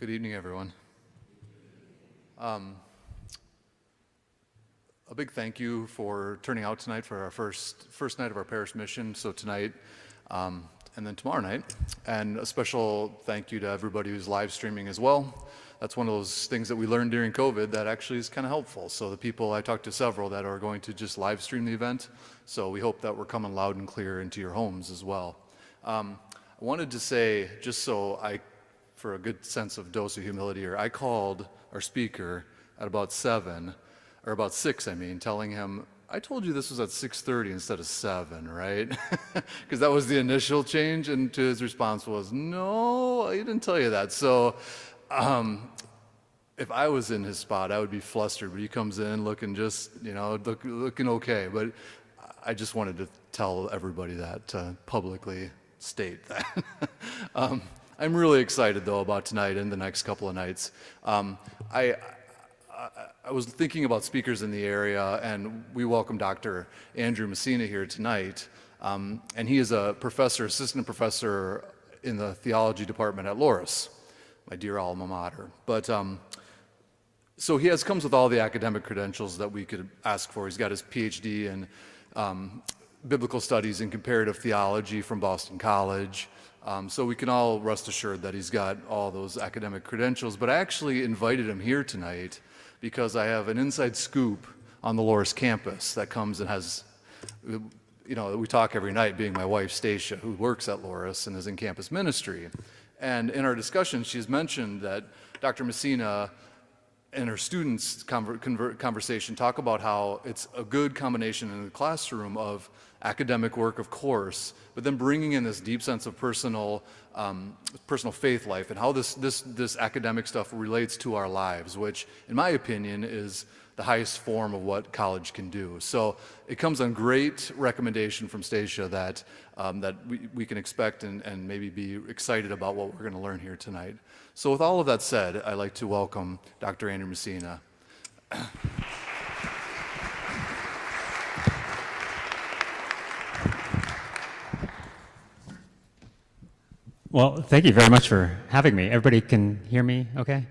Good evening, everyone. A big thank you for turning out tonight for our first night of our parish mission. So tonight, and then tomorrow night, and a special thank you to everybody who's live streaming as well. That's one of those things that we learned during COVID that actually is kind of helpful. So the people, I talked to several that are going to just live stream the event. So we hope that we're coming loud and clear into your homes as well. I wanted to say, just so for a good sense of dose of humility here, I called our speaker at about 6, telling him, I told you this was at 6:30 instead of 7, right? Because that was the initial change, and to his response was, no, I didn't tell you that. So if I was in his spot, I would be flustered, but he comes in looking just, looking okay. But I just wanted to tell everybody that, to publicly state that. I'm really excited, though, about tonight and the next couple of nights. I was thinking about speakers in the area, and we welcome Dr. Andrew Messina here tonight. And he is a assistant professor in the theology department at Loras, my dear alma mater. But so he comes with all the academic credentials that we could ask for. He's got his PhD in biblical studies and comparative theology from Boston College. So we can all rest assured that he's got all those academic credentials. But I actually invited him here tonight because I have an inside scoop on the Loras campus that comes and has, we talk every night, being my wife, Stacia, who works at Loras and is in campus ministry. And in our discussion, she's mentioned that Dr. Messina and her students' conversation talk about how it's a good combination in the classroom of academic work, of course, but then bringing in this deep sense of personal faith life and how this academic stuff relates to our lives, which, in my opinion, is the highest form of what college can do. So it comes on great recommendation from Stacia that we can expect and maybe be excited about what we're going to learn here tonight. So with all of that said, I'd like to welcome Dr. Andrew Messina. Well, thank you very much for having me. Everybody can hear me okay?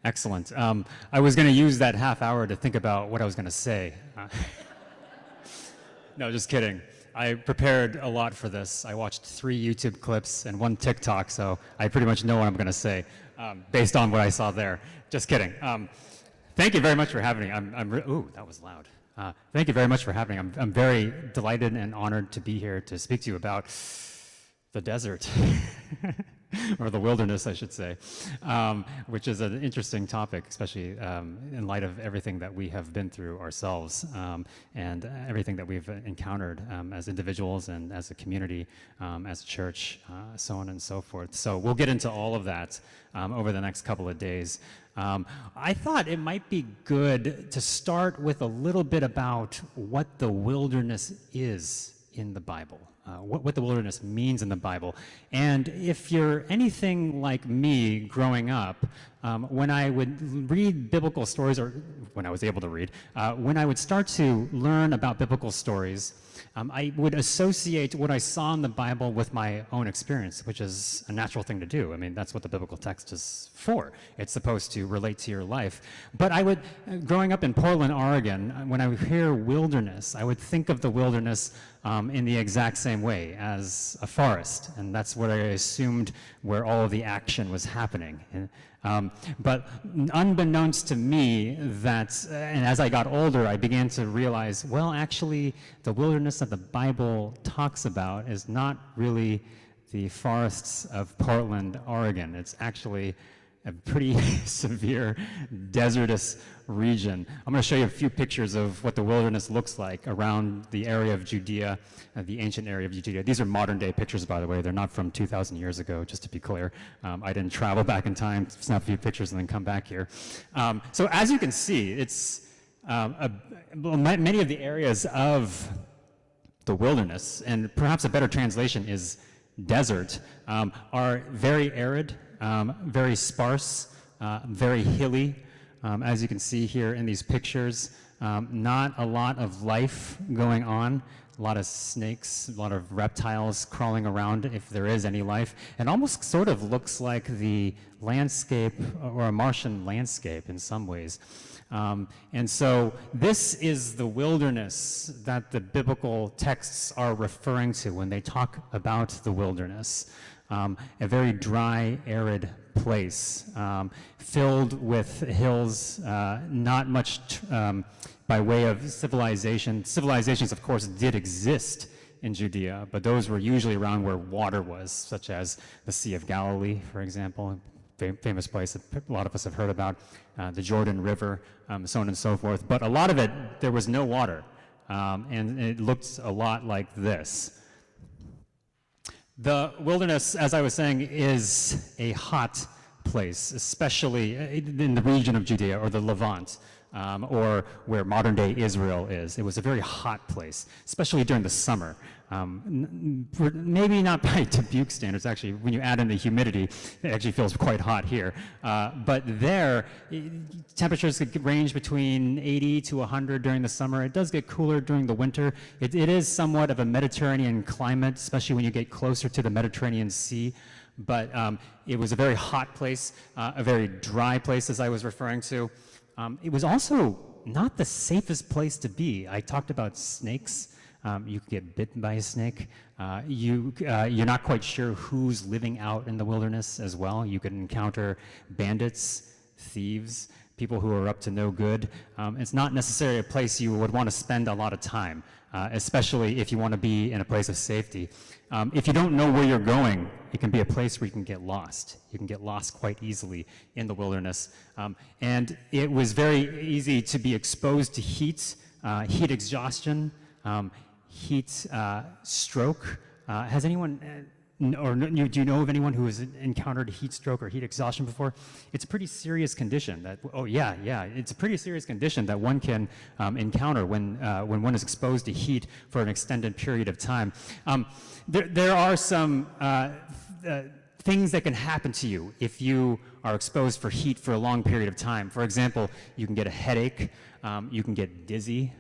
Excellent. I was going to use that half hour to think about what I was going to say. No, just kidding. I prepared a lot for this. I watched 3 YouTube clips and 1 TikTok, so I pretty much know what I'm going to say based on what I saw there. Just kidding. Thank you very much for having me. Ooh, that was loud. Thank you very much for having me. I'm very delighted and honored to be here to speak to you about the desert, or the wilderness, I should say, which is an interesting topic, especially in light of everything that we have been through ourselves and everything that we've encountered as individuals and as a community, as a church, so on and so forth. So we'll get into all of that over the next couple of days. I thought it might be good to start with a little bit about what the wilderness is in the Bible. What the wilderness means in the Bible. And if you're anything like me growing up, when I would read biblical stories, or when I was able to read, when I would start to learn about biblical stories, I would associate what I saw in the Bible with my own experience, which is a natural thing to do. I mean, that's what the biblical text is for. It's supposed to relate to your life. But I would, growing up in Portland, Oregon, when I would hear wilderness, I would think of the wilderness in the exact same way as a forest, and that's what I assumed where all of the action was happening. But unbeknownst to me, and as I got older, I began to realize, well, actually, the wilderness that the Bible talks about is not really the forests of Portland, Oregon. It's actually a pretty severe desertous region. I'm going to show you a few pictures of what the wilderness looks like around the area of Judea, the ancient area of Judea. These are modern day pictures, by the way. They're not from 2,000 years ago, just to be clear. I didn't travel back in time, snap a few pictures, and then come back here. So as you can see, it's many of the areas of the wilderness, and perhaps a better translation is desert, are very arid, very sparse, very hilly. As you can see here in these pictures, not a lot of life going on. a lot of snakes, a lot of reptiles crawling around, if there is any life. It almost sort of looks like the landscape or a Martian landscape in some ways. And so this is the wilderness that the biblical texts are referring to when they talk about the wilderness. A very dry, arid place, filled with hills, not much by way of civilization. Civilizations, of course, did exist in Judea, but those were usually around where water was, such as the Sea of Galilee, for example, famous place that a lot of us have heard about, the Jordan River, so on and so forth. But a lot of it, there was no water, and it looked a lot like this. The wilderness, as I was saying, is a hot place, especially in the region of Judea or the Levant, or where modern-day Israel is. It was a very hot place, especially during the summer. Maybe not by Dubuque standards, actually. When you add in the humidity, it actually feels quite hot here. But there, temperatures could range between 80 to 100 during the summer. It does get cooler during the winter. It is somewhat of a Mediterranean climate, especially when you get closer to the Mediterranean Sea. But it was a very hot place, a very dry place, as I was referring to. It was also not the safest place to be. I talked about snakes. You could get bitten by a snake. You're not quite sure who's living out in the wilderness as well. You could encounter bandits, thieves, people who are up to no good. It's not necessarily a place you would want to spend a lot of time, especially if you want to be in a place of safety. If you don't know where you're going, it can be a place where you can get lost. You can get lost quite easily in the wilderness. And it was very easy to be exposed to heat, heat exhaustion, heat stroke. Has anyone, do you know of anyone who has encountered heat stroke or heat exhaustion before? It's a pretty serious condition that, it's a pretty serious condition that one can encounter when one is exposed to heat for an extended period of time. There are some things that can happen to you if you are exposed for heat for a long period of time. For example, you can get a headache. You can get dizzy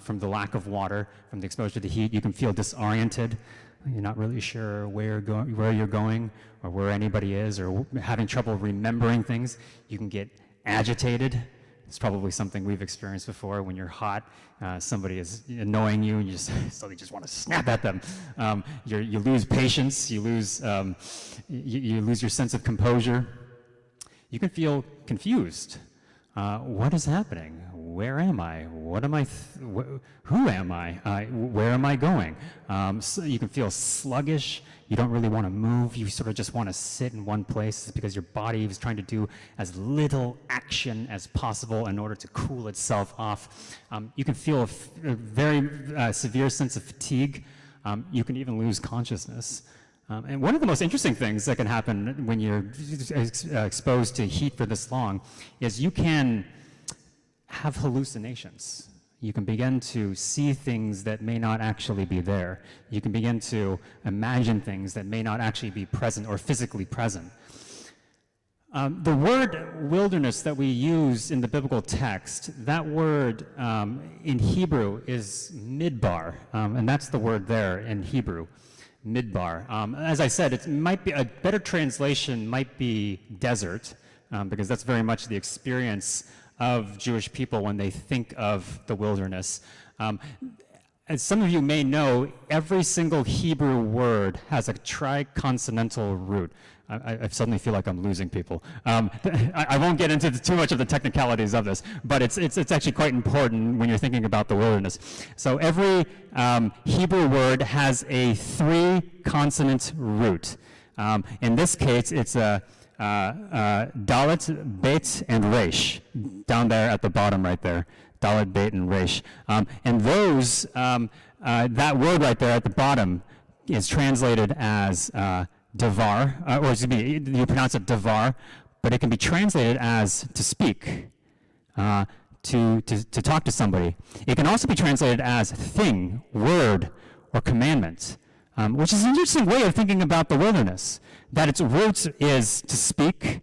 from the lack of water, from the exposure to the heat. You can feel disoriented. You're not really sure where you're going or where anybody is, or having trouble remembering things. You can get agitated. It's probably something we've experienced before. When you're hot, somebody is annoying you, and you suddenly just want to snap at them. You lose patience. You lose your sense of composure. You can feel confused. What is happening? Where am I? What am I? Who am I? Where am I going? So you can feel sluggish. You don't really want to move. You sort of just want to sit in one place because your body is trying to do as little action as possible in order to cool itself off. You can feel a very severe sense of fatigue. You can even lose consciousness. And one of the most interesting things that can happen when you're exposed to heat for this long is you can have hallucinations. You can begin to see things that may not actually be there. You can begin to imagine things that may not actually be present or physically present. The word wilderness that we use in the biblical text, that word in Hebrew is midbar, and that's the word there in Hebrew. Midbar. As I said, it might be a better translation might be desert, because that's very much the experience of Jewish people when they think of the wilderness. As some of you may know, every single Hebrew word has a triconsonantal root. I suddenly feel like I'm losing people. I won't get into too much of the technicalities of this, but it's actually quite important when you're thinking about the wilderness. So every Hebrew word has a 3-consonant root. In this case, it's a Dalet, Bet, and Resh, down there at the bottom right there. Dalet, Bet, and Resh. And those, that word right there at the bottom is translated as davar, or excuse me, you pronounce it davar, but it can be translated as to speak, to talk to somebody. It can also be translated as thing, word, or commandment, which is an interesting way of thinking about the wilderness, that its roots is to speak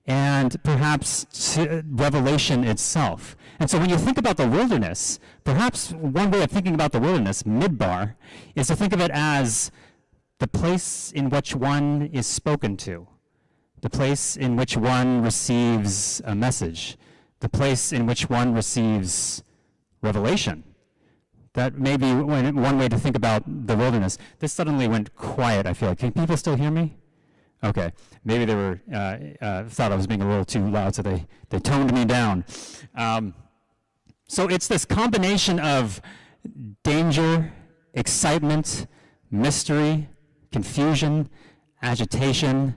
and perhaps to revelation itself. And so when you think about the wilderness, perhaps one way of thinking about the wilderness, midbar, is to think of it as the place in which one is spoken to, the place in which one receives a message, the place in which one receives revelation. That may be one way to think about the wilderness. This suddenly went quiet, I feel like. Can people still hear me? Okay. Maybe they were thought I was being a little too loud, so they toned me down. So it's this combination of danger, excitement, mystery, confusion, agitation,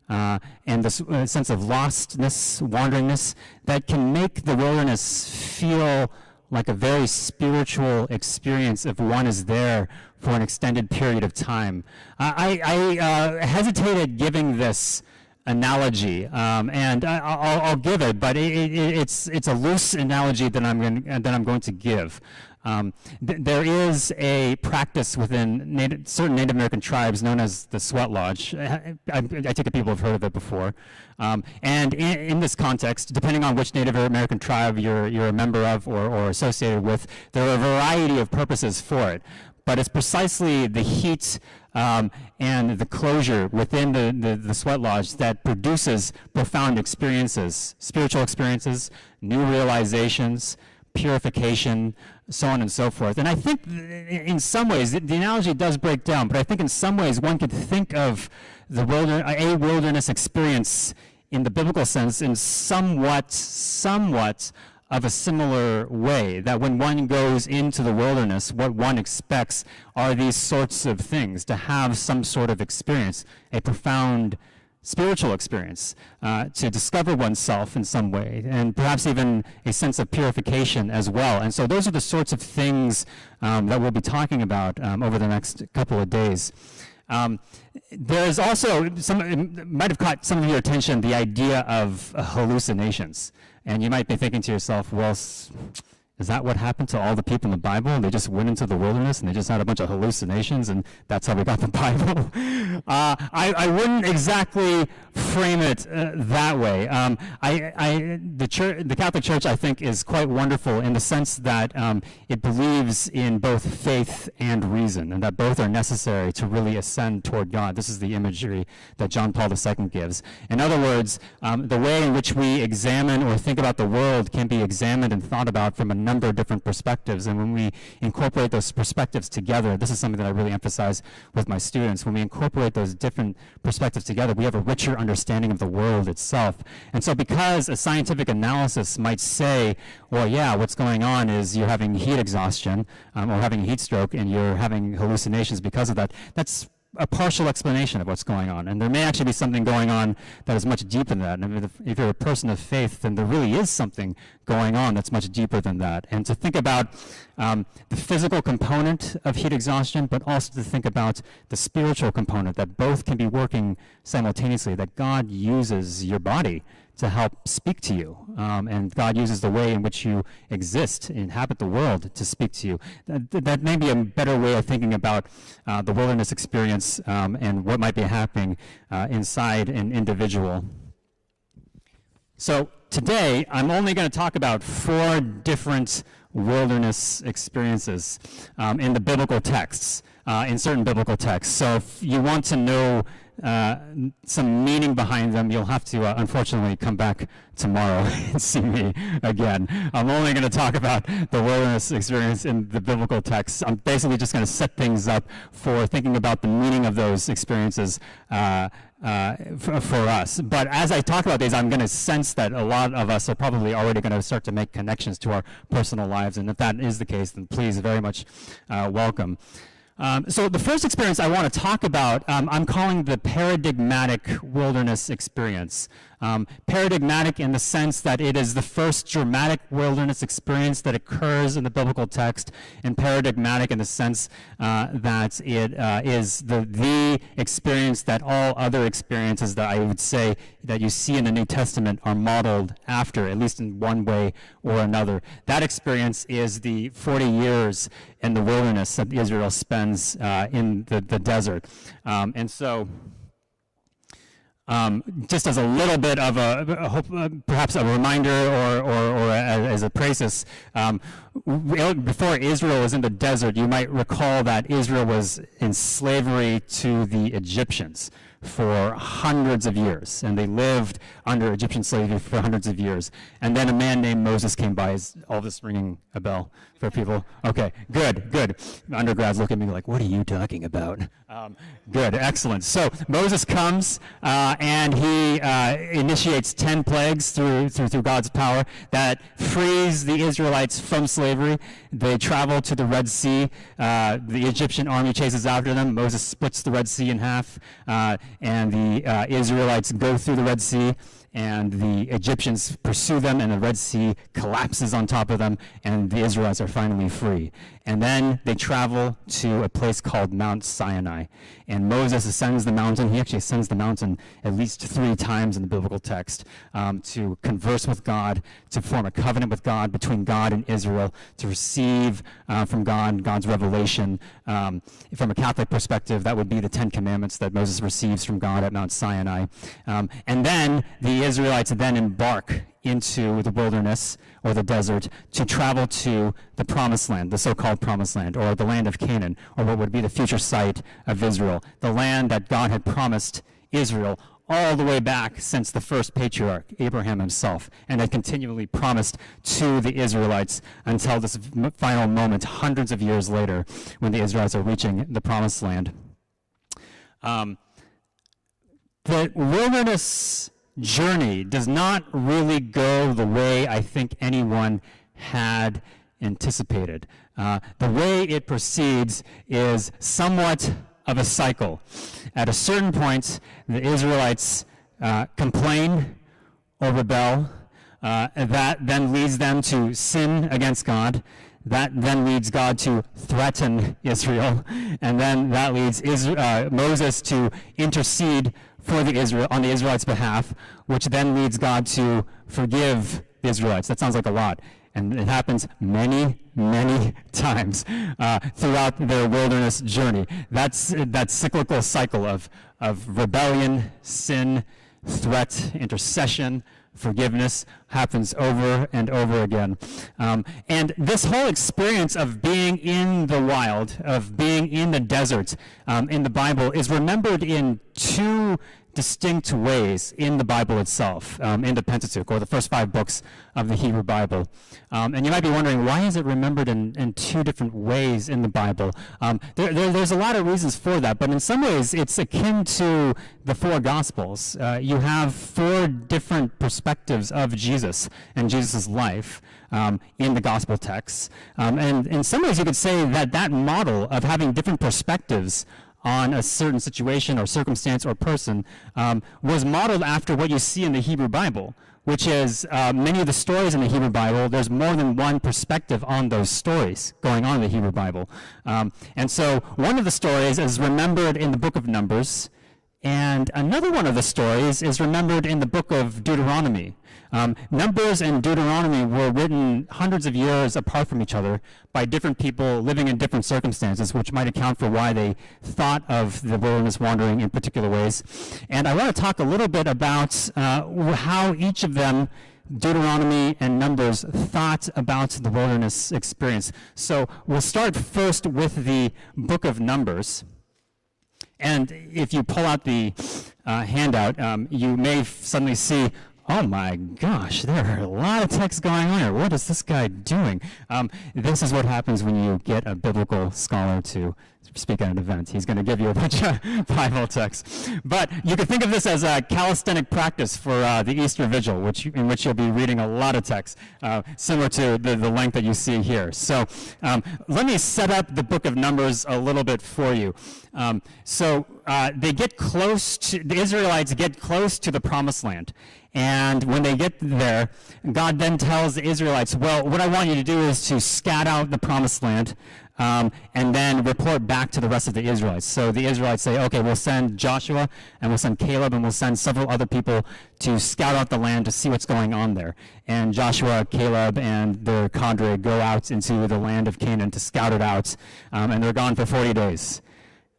and this sense of lostness, wanderingness, that can make the wilderness feel like a very spiritual experience if one is there for an extended period of time. I hesitated giving this analogy, and I'll give it, but it's a loose analogy that I'm going to give. There is a practice within certain Native American tribes known as the sweat lodge. I take it people have heard of it before. And in this context, depending on which Native American tribe you're a member of or associated with, there are a variety of purposes for it. But it's precisely the heat and the closure within the sweat lodge that produces profound experiences, spiritual experiences, new realizations, purification, so on and so forth. And I think in some ways, the analogy does break down, but I think in some ways one could think of a wilderness experience in the biblical sense in somewhat of a similar way, that when one goes into the wilderness, what one expects are these sorts of things, to have some sort of experience, a profound spiritual experience, to discover oneself in some way, and perhaps even a sense of purification as well. And so those are the sorts of things that we'll be talking about over the next couple of days. There's also, it might have caught some of your attention, the idea of hallucinations. And you might be thinking to yourself, well, is that what happened to all the people in the Bible? They just went into the wilderness and they just had a bunch of hallucinations and that's how we got the Bible? I wouldn't exactly frame it that way. The Catholic Church, I think, is quite wonderful in the sense that it believes in both faith and reason, and that both are necessary to really ascend toward God. This is the imagery that John Paul II gives. In other words, the way in which we examine or think about the world can be examined and thought about from a number of different perspectives. And when we incorporate those perspectives together, this is something that I really emphasize with my students, when we incorporate those different perspectives together, we have a richer understanding of the world itself. And so because a scientific analysis might say, well, yeah, what's going on is you're having heat exhaustion or having a heat stroke and you're having hallucinations because of that, that's a partial explanation of what's going on. And there may actually be something going on that is much deeper than that. And if you're a person of faith, then there really is something going on that's much deeper than that. And to think about the physical component of heat exhaustion, but also to think about the spiritual component, that both can be working simultaneously, that God uses your body to help speak to you. And God uses the way in which you exist, inhabit the world, to speak to you. That may be a better way of thinking about the wilderness experience and what might be happening inside an individual. So today, I'm only going to talk about 4 different wilderness experiences in the biblical texts, in certain biblical texts. So if you want to know some meaning behind them, you'll have to unfortunately come back tomorrow and see me again. I'm only going to talk about the wilderness experience in the biblical texts. I'm basically just going to set things up for thinking about the meaning of those experiences for us. But as I talk about these, I'm going to sense that a lot of us are probably already going to start to make connections to our personal lives, and if that is the case, then please very much welcome. So the first experience I want to talk about, I'm calling the paradigmatic wilderness experience. Paradigmatic in the sense that it is the first dramatic wilderness experience that occurs in the biblical text, and paradigmatic in the sense that it is the experience that all other experiences that I would say that you see in the New Testament are modeled after, at least in one way or another. That experience is the 40 years in the wilderness that Israel spends in the desert. And so Just as a little bit of perhaps a reminder or as a praesis, before Israel was in the desert, you might recall that Israel was in slavery to the Egyptians for hundreds of years, and they lived under Egyptian slavery for hundreds of years. And then a man named Moses came by. Is all this ringing a bell for people? Okay, good. Undergrads look at me like, what are you talking about? Good, excellent. So Moses comes and he initiates 10 plagues through God's power that frees the Israelites from slavery. They travel to the Red Sea. The Egyptian army chases after them. Moses splits the Red Sea in half, and the Israelites go through the Red Sea, and the Egyptians pursue them, and the Red Sea collapses on top of them, and the Israelites are finally free. And then they travel to a place called Mount Sinai, and Moses ascends the mountain. He actually ascends the mountain at least 3 times in the biblical text to converse with God, to form a covenant with God, between God and Israel, to receive from God God's revelation. From a Catholic perspective, that would be the 10 Commandments that Moses receives from God at Mount Sinai. And then the Israelites then embark into the wilderness or the desert to travel to the Promised Land, the so-called Promised Land, or the land of Canaan, or what would be the future site of Israel, the land that God had promised Israel all the way back since the first patriarch, Abraham himself, and had continually promised to the Israelites until this final moment, hundreds of years later, when the Israelites are reaching the Promised Land. The wilderness journey does not really go the way I think anyone had anticipated. The way it proceeds is somewhat of a cycle. At a certain point, the Israelites complain or rebel. That then leads them to sin against God. That then leads God to threaten Israel, and then that leads Moses to intercede for the on the Israelites' behalf, which then leads God to forgive the Israelites. That sounds like a lot, and it happens many, many times throughout their wilderness journey. That's that cyclical cycle of rebellion, sin, threat, intercession, forgiveness happens over and over again. And this whole experience of being in the wild, of being in the desert in the Bible is remembered in 2 distinct ways in the Bible itself, in the Pentateuch, or the first 5 books of the Hebrew Bible. And you might be wondering, why is it remembered in 2 different ways in the Bible? There's a lot of reasons for that, but in some ways it's akin to the 4 Gospels. You have 4 different perspectives of Jesus and Jesus' life in the Gospel texts. And in some ways you could say that model of having different perspectives on a certain situation or circumstance or person was modeled after what you see in the Hebrew Bible, which is many of the stories in the Hebrew Bible, there's more than one perspective on those stories going on in the Hebrew Bible. And so one of the stories is remembered in the book of Numbers, and another one of the stories is remembered in the book of Deuteronomy. Numbers and Deuteronomy were written hundreds of years apart from each other by different people living in different circumstances, which might account for why they thought of the wilderness wandering in particular ways. And I want to talk a little bit about how each of them, Deuteronomy and Numbers, thought about the wilderness experience. So we'll start first with the book of Numbers. And if you pull out the handout, you may suddenly see, oh my gosh, there are a lot of text going on here. What is this guy doing? This is what happens when you get a biblical scholar to speak at an event. He's going to give you a bunch of Bible texts. But you can think of this as a calisthenic practice for the Easter Vigil, in which you'll be reading a lot of text, similar to the length that you see here. So let me set up the book of Numbers a little bit for you. The Israelites get close to the Promised Land. And when they get there, God then tells the Israelites, well, what I want you to do is to scout out the Promised Land and then report back to the rest of the Israelites. So the Israelites say, okay, we'll send Joshua and we'll send Caleb and we'll send several other people to scout out the land to see what's going on there. And Joshua, Caleb, and their cadre go out into the land of Canaan to scout it out, and they're gone for 40 days.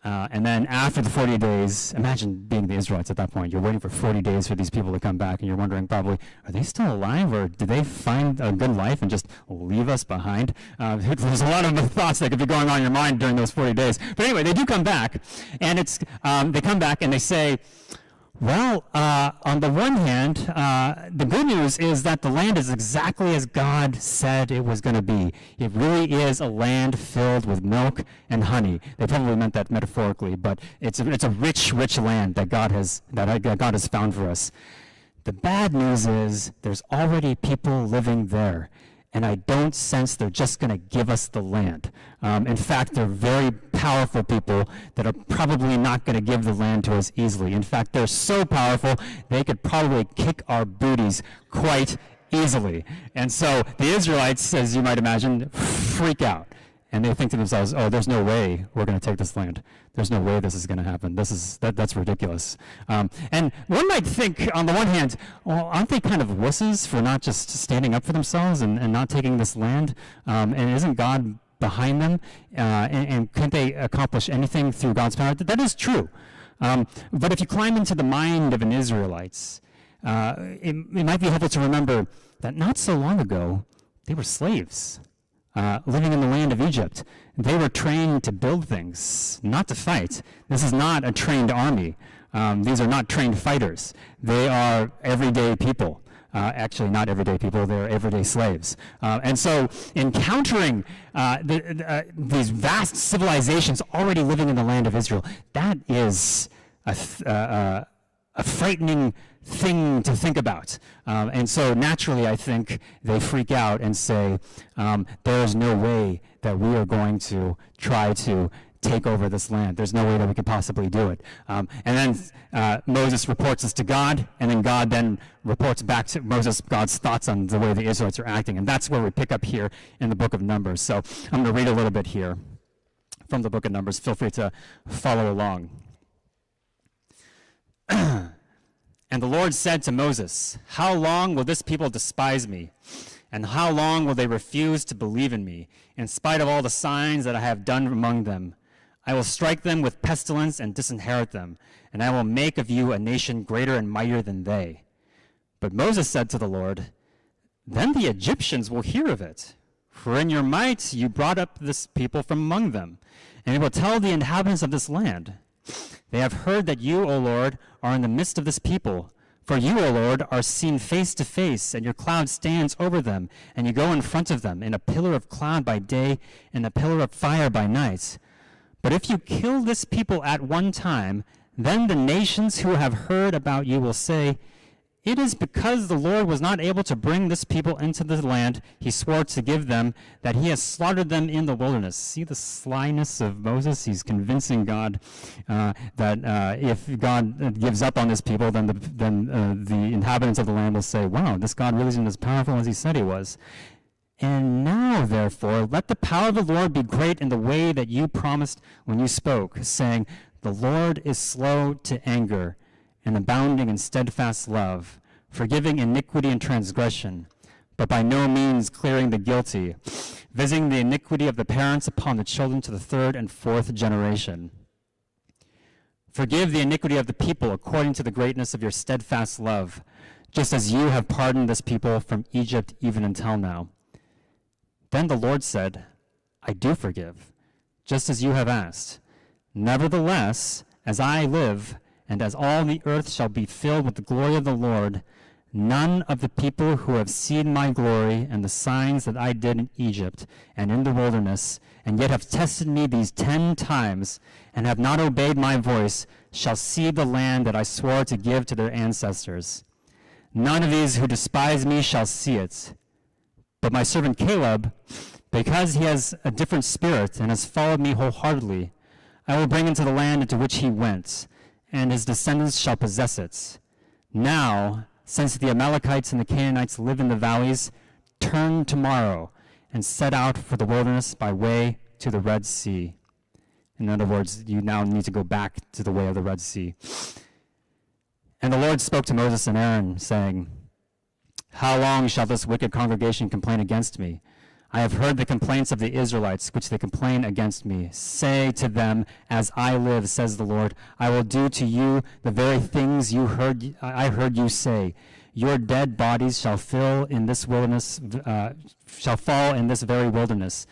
And then after the 40 days, imagine being the Israelites at that point. You're waiting for 40 days for these people to come back, and you're wondering probably, are they still alive, or did they find a good life and just leave us behind? There's a lot of thoughts that could be going on in your mind during those 40 days. But anyway, they do come back, and they come back and they say, well, on the one hand, the good news is that the land is exactly as God said it was going to be. It really is a land filled with milk and honey. They probably meant that metaphorically, but it's a rich, rich land that God has found for us. The bad news is there's already people living there, and I don't sense they're just going to give us the land. In fact, they're very powerful people that are probably not going to give the land to us easily. In fact, they're so powerful, they could probably kick our booties quite easily. And so the Israelites, as you might imagine, freak out. And they think to themselves, oh, there's no way we're going to take this land. There's no way this is going to happen. That's ridiculous. And one might think, on the one hand, well, aren't they kind of wusses for not just standing up for themselves and not taking this land? And isn't God behind them? And can't they accomplish anything through God's power? That is true. But if you climb into the mind of an Israelite, it might be helpful to remember that not so long ago, they were slaves. Living in the land of Egypt. They were trained to build things, not to fight. This is not a trained army. These are not trained fighters. They are everyday people. Actually, not everyday people, they're everyday slaves. And so encountering these vast civilizations already living in the land of Israel, that is a frightening thing to think about. And so naturally, I think they freak out and say, there is no way that we are going to try to take over this land. There's no way that we could possibly do it. And then Moses reports this to God, and then God then reports back to Moses God's thoughts on the way the Israelites are acting. And that's where we pick up here in the book of Numbers. So I'm going to read a little bit here from the book of Numbers. Feel free to follow along. And the Lord said to Moses, how long will this people despise me? And how long will they refuse to believe in me, in spite of all the signs that I have done among them? I will strike them with pestilence and disinherit them, and I will make of you a nation greater and mightier than they. But Moses said to the Lord, then the Egyptians will hear of it. For in your might you brought up this people from among them, and it will tell the inhabitants of this land. They have heard that you, O Lord, are in the midst of this people. For you, O Lord, are seen face to face, and your cloud stands over them, and you go in front of them in a pillar of cloud by day and a pillar of fire by night. But if you kill this people at one time, then the nations who have heard about you will say, it is because the Lord was not able to bring this people into the land he swore to give them, that he has slaughtered them in the wilderness. See the slyness of Moses? He's convincing God that if God gives up on this people, then the inhabitants of the land will say, wow, this God really isn't as powerful as he said he was. And now, therefore, let the power of the Lord be great in the way that you promised when you spoke, saying, the Lord is slow to anger, and abounding in steadfast love, forgiving iniquity and transgression, but by no means clearing the guilty, visiting the iniquity of the parents upon the children to the third and fourth generation. Forgive the iniquity of the people according to the greatness of your steadfast love, just as you have pardoned this people from Egypt even until now. Then the Lord said, I do forgive, just as you have asked. Nevertheless, as I live, and as all the earth shall be filled with the glory of the Lord, none of the people who have seen my glory and the signs that I did in Egypt and in the wilderness, and yet have tested me these 10 times, and have not obeyed my voice, shall see the land that I swore to give to their ancestors. None of these who despise me shall see it. But my servant Caleb, because he has a different spirit and has followed me wholeheartedly, I will bring into the land into which he went, and his descendants shall possess it. Now, since the Amalekites and the Canaanites live in the valleys, turn tomorrow and set out for the wilderness by way to the Red Sea. In other words, you now need to go back to the way of the Red Sea. And the Lord spoke to Moses and Aaron, saying, how long shall this wicked congregation complain against me? I have heard the complaints of the Israelites, which they complain against me. Say to them, as I live, says the Lord, I will do to you the very things I heard you say. Your dead bodies shall fall in this very wilderness.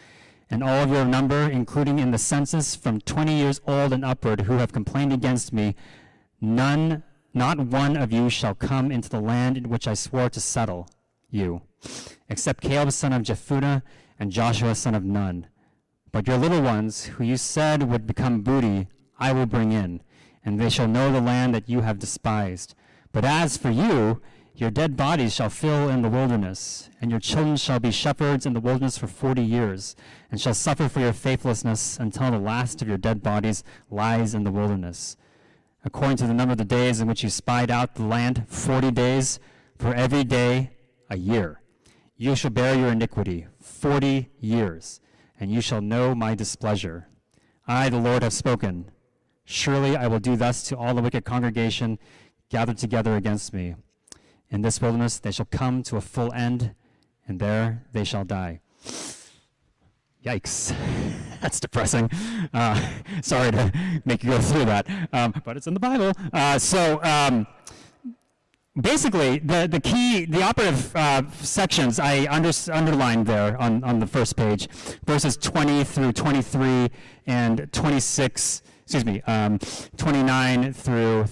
And all of your number, including in the census, from 20 years old and upward, who have complained against me, not one of you shall come into the land in which I swore to settle you, except Caleb son of Jephunneh and Joshua son of Nun. But your little ones, who you said would become booty, I will bring in, and they shall know the land that you have despised. But as for you, your dead bodies shall fill in the wilderness, and your children shall be shepherds in the wilderness for 40 years, and shall suffer for your faithlessness until the last of your dead bodies lies in the wilderness. According to the number of the days in which you spied out the land, 40 days, for every day a year. You shall bear your iniquity 40 years, and you shall know my displeasure. I, the Lord, have spoken. Surely I will do thus to all the wicked congregation gathered together against me. In this wilderness they shall come to a full end, and there they shall die. Yikes. That's depressing. Sorry to make you go through that, but it's in the Bible. Basically, the operative sections I underlined there on the first page, verses 20 through 23 and 29 through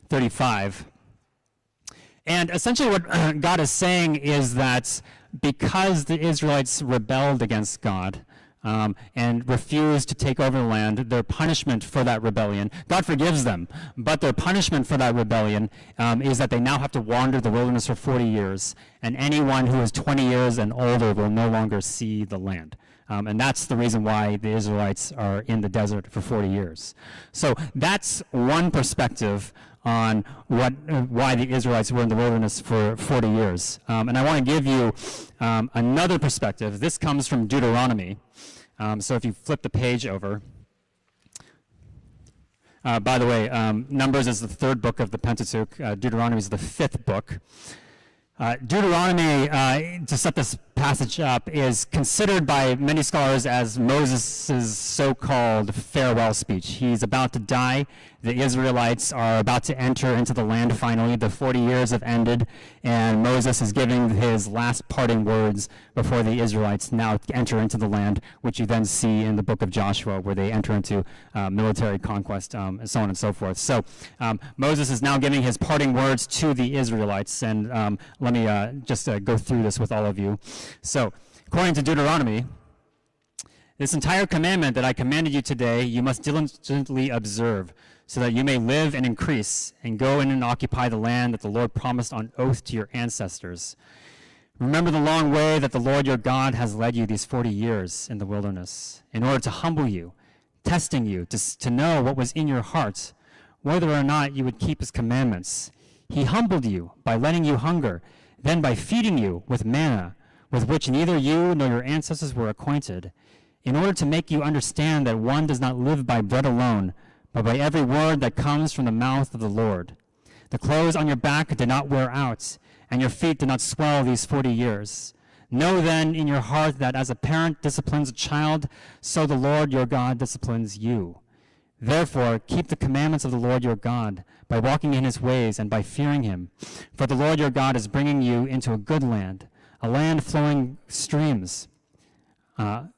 35. And essentially what God is saying is that because the Israelites rebelled against God and refused to take over the land, their punishment for that rebellion, God forgives them, but their punishment for that rebellion is that they now have to wander the wilderness for 40 years, and anyone who is 20 years and older will no longer see the land. And that's the reason why the Israelites are in the desert for 40 years. So that's one perspective on why the Israelites were in the wilderness for 40 years. And I want to give you another perspective. This comes from Deuteronomy. So if you flip the page over. By the way, Numbers is the third book of the Pentateuch. Deuteronomy is the fifth book. Deuteronomy, to set this passage up, is considered by many scholars as Moses' so-called farewell speech. He's about to die. The Israelites are about to enter into the land finally. The 40 years have ended, and Moses is giving his last parting words before the Israelites now enter into the land, which you then see in the book of Joshua, where they enter into military conquest, and so on and so forth. So Moses is now giving his parting words to the Israelites, and let me just go through this with all of you. So, according to Deuteronomy, this entire commandment that I commanded you today, you must diligently observe, so that you may live and increase, and go in and occupy the land that the Lord promised on oath to your ancestors. Remember the long way that the Lord your God has led you these 40 years in the wilderness, in order to humble you, testing you, to know what was in your heart, whether or not you would keep his commandments. He humbled you by letting you hunger, then by feeding you with manna, with which neither you nor your ancestors were acquainted, in order to make you understand that one does not live by bread alone, but by every word that comes from the mouth of the Lord. The clothes on your back did not wear out, and your feet did not swell these 40 years. Know then in your heart that as a parent disciplines a child, so the Lord your God disciplines you. Therefore, keep the commandments of the Lord your God by walking in his ways and by fearing him. For the Lord your God is bringing you into a good land, a land flowing streams,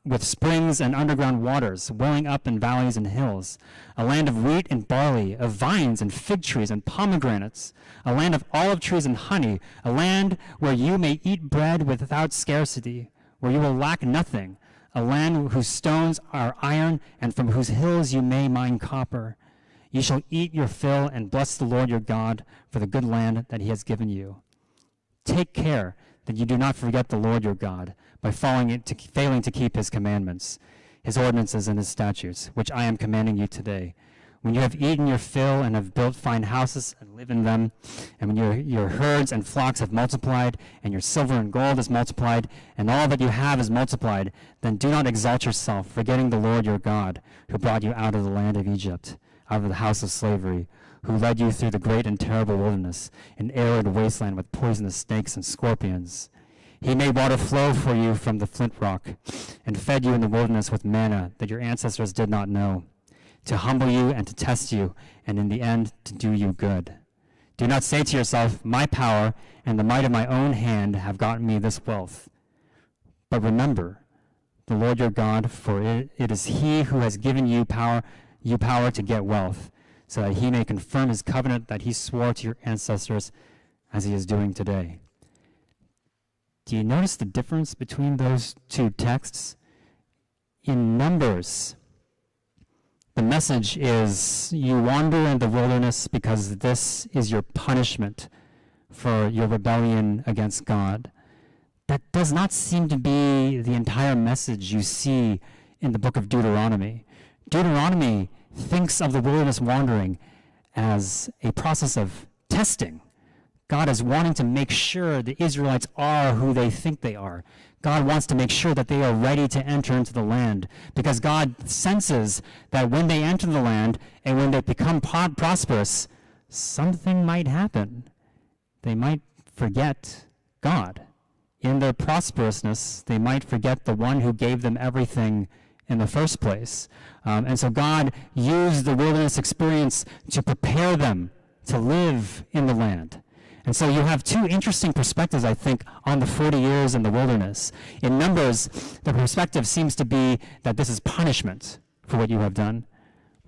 with springs and underground waters, welling up in valleys and hills, a land of wheat and barley, of vines and fig trees and pomegranates, a land of olive trees and honey, a land where you may eat bread without scarcity, where you will lack nothing, a land whose stones are iron and from whose hills you may mine copper. You shall eat your fill and bless the Lord your God for the good land that he has given you. Take care that you do not forget the Lord your God by failing to keep his commandments, his ordinances, and his statutes, which I am commanding you today. When you have eaten your fill and have built fine houses and live in them, and when your herds and flocks have multiplied, and your silver and gold is multiplied, and all that you have is multiplied, then do not exalt yourself, forgetting the Lord your God, who brought you out of the land of Egypt, out of the house of slavery, who led you through the great and terrible wilderness, an arid wasteland with poisonous snakes and scorpions. He made water flow for you from the flint rock and fed you in the wilderness with manna that your ancestors did not know, to humble you and to test you, and in the end to do you good. Do not say to yourself, my power and the might of my own hand have gotten me this wealth. But remember the Lord your God, for it is he who has given you power to get wealth, so that he may confirm his covenant that he swore to your ancestors, as he is doing today. Do you notice the difference between those two texts? In Numbers, the message is, you wander in the wilderness because this is your punishment for your rebellion against God. That does not seem to be the entire message you see in the book of Deuteronomy. Deuteronomy thinks of the wilderness wandering as a process of testing. God is wanting to make sure the Israelites are who they think they are. God wants to make sure that they are ready to enter into the land, because God senses that when they enter the land and when they become prosperous, something might happen. They might forget God. In their prosperousness, they might forget the one who gave them everything in the first place. And so God used the wilderness experience to prepare them to live in the land. And so you have two interesting perspectives, I think, on the 40 years in the wilderness. In Numbers, the perspective seems to be that this is punishment for what you have done.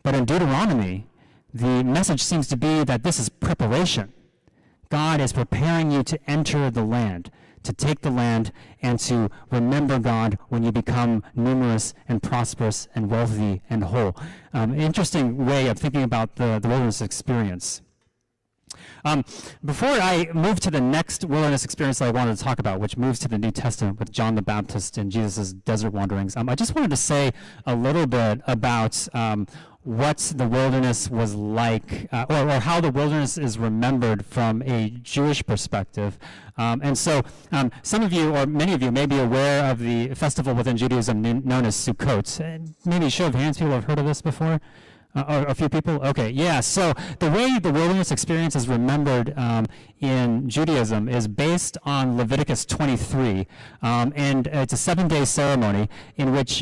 But in Deuteronomy, the message seems to be that this is preparation. God is preparing you to enter the land, to take the land, and to remember God when you become numerous and prosperous and wealthy and whole. Interesting way of thinking about the wilderness experience. Before I move to the next wilderness experience that I wanted to talk about, which moves to the New Testament with John the Baptist and Jesus' desert wanderings, I just wanted to say a little bit about what the wilderness was like, or how the wilderness is remembered from a Jewish perspective. And so some of you, or many of you, may be aware of the festival within Judaism known as Sukkot. Maybe show of hands, people have heard of this before? Or a few people? Okay, yeah. So the way the wilderness experience is remembered in Judaism is based on Leviticus 23, and it's a 7-day ceremony in which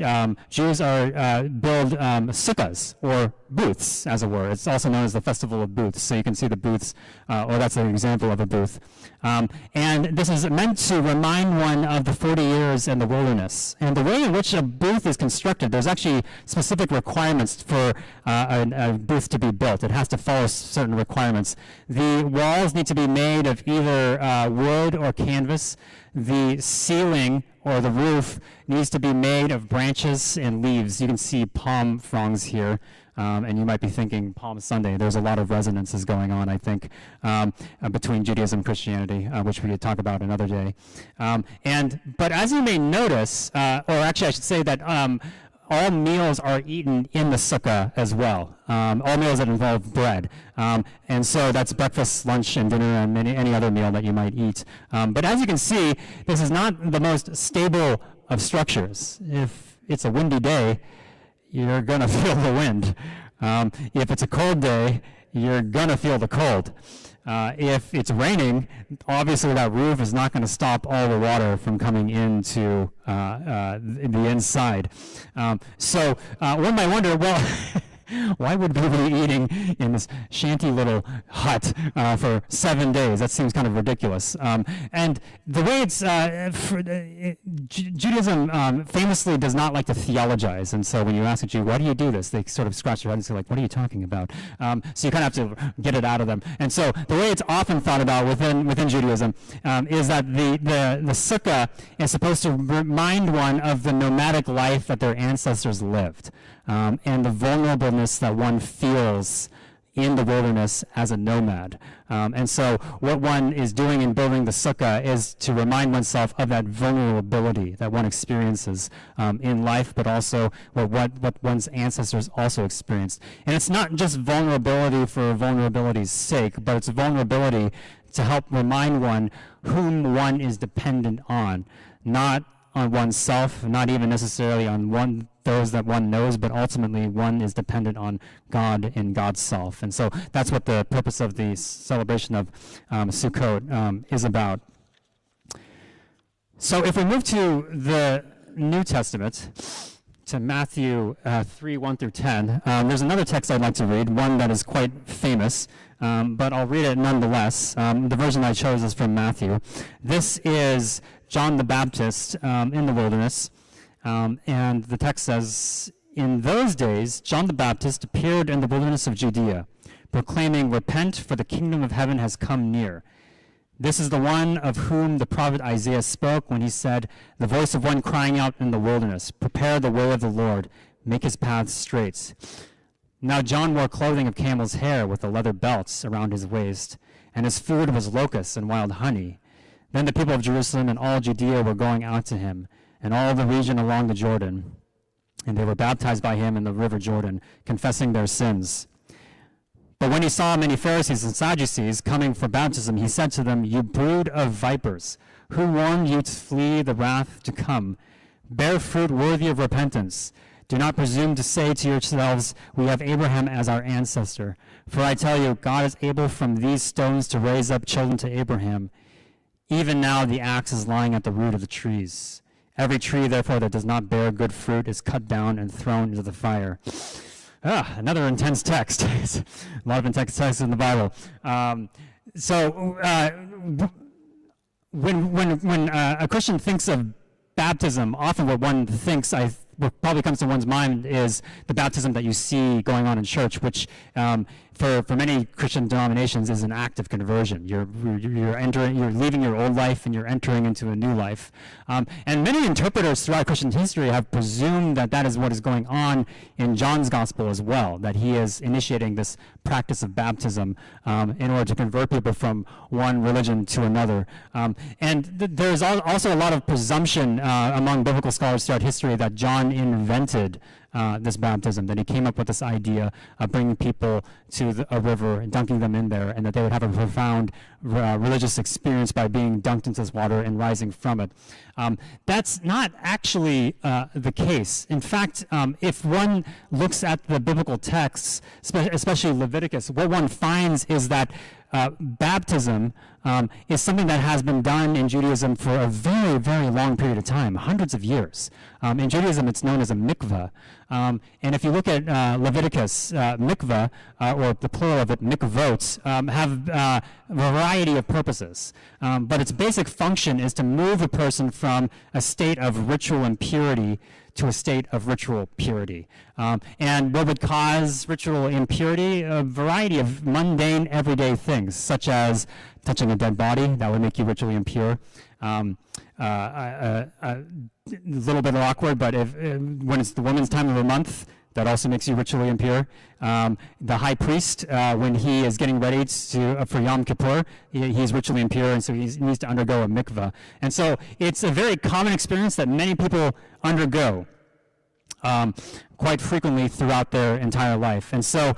Jews are build sukkahs, or booths, as it were. It's also known as the Festival of Booths. So you can see the booths, or that's an example of a booth. And this is meant to remind one of the 40 years in the wilderness. And the way in which a booth is constructed, there's actually specific requirements for a booth to be built. It has to follow certain requirements. The walls need to be made of either wood or canvas. The ceiling or the roof needs to be made of branches and leaves. You can see palm fronds here. And you might be thinking Palm Sunday. There's a lot of resonances going on, I think, between Judaism and Christianity, which we could talk about another day. But as you may notice, or actually I should say that all meals are eaten in the sukkah as well. All meals that involve bread. And so that's breakfast, lunch, and dinner, and any other meal that you might eat. But as you can see, this is not the most stable of structures. If it's a windy day, you're going to feel the wind. If it's a cold day, you're going to feel the cold. If it's raining, obviously that roof is not going to stop all the water from coming into the inside. So one might wonder, well, why would people be eating in this shanty little hut for 7 days? That seems kind of ridiculous. And the way it's, Judaism famously does not like to theologize. And so when you ask a Jew, why do you do this? They sort of scratch their head and say, like, what are you talking about? So you kind of have to get it out of them. And so the way it's often thought about within Judaism is that the sukkah is supposed to remind one of the nomadic life that their ancestors lived. And the vulnerableness that one feels in the wilderness as a nomad. And so what one is doing in building the sukkah is to remind oneself of that vulnerability that one experiences in life, but also what one's ancestors also experienced. And it's not just vulnerability for vulnerability's sake, but it's vulnerability to help remind one whom one is dependent on, not on oneself, not even necessarily on those that one knows, but ultimately one is dependent on God and God's self. And so that's what the purpose of the celebration of Sukkot is about. So if we move to the New Testament, to Matthew 3, 1 through 10, there's another text I'd like to read, one that is quite famous, but I'll read it nonetheless. The version I chose is from Matthew. This is John the Baptist in the wilderness, and the text says, "In those days, John the Baptist appeared in the wilderness of Judea, proclaiming, 'Repent, for the kingdom of heaven has come near.' This is the one of whom the prophet Isaiah spoke when he said, 'The voice of one crying out in the wilderness, prepare the way of the Lord, make his paths straight.' Now John wore clothing of camel's hair with a leather belt around his waist, and his food was locusts and wild honey. Then the people of Jerusalem and all Judea were going out to him, and all the region along the Jordan, and they were baptized by him in the river Jordan, confessing their sins. But when he saw many Pharisees and Sadducees coming for baptism, he said to them, 'You brood of vipers, who warned you to flee the wrath to come? Bear fruit worthy of repentance. Do not presume to say to yourselves, we have Abraham as our ancestor. For I tell you, God is able from these stones to raise up children to Abraham. Even now the axe is lying at the root of the trees. Every tree, therefore, that does not bear good fruit is cut down and thrown into the fire.'" Another intense text. A lot of intense texts in the Bible. When a Christian thinks of baptism, often what one thinks, what probably comes to one's mind is the baptism that you see going on in church, which for many Christian denominations is an act of conversion. You're leaving your old life and you're entering into a new life. And many interpreters throughout Christian history have presumed that that is what is going on in John's gospel as well, that he is initiating this practice of baptism in order to convert people from one religion to another. There's also a lot of presumption among biblical scholars throughout history that John invented this baptism, that he came up with this idea of bringing people to a river and dunking them in there, and that they would have a profound religious experience by being dunked into this water and rising from it. That's not actually the case. In fact, if one looks at the biblical texts, especially Leviticus, what one finds is that baptism is something that has been done in Judaism for a very, very long period of time, hundreds of years. In Judaism, it's known as a mikveh. And if you look at Leviticus, mikveh, or the plural of it, mikvot, have a variety of purposes. But its basic function is to move a person from a state of ritual impurity to a state of ritual purity. And what would cause ritual impurity? A variety of mundane, everyday things, such as touching a dead body, that would make you ritually impure. A little bit awkward, but when it's the woman's time of the month, that also makes you ritually impure. The high priest, when he is getting ready for Yom Kippur, he's ritually impure, and so he needs to undergo a mikveh. And so it's a very common experience that many people undergo quite frequently throughout their entire life. And so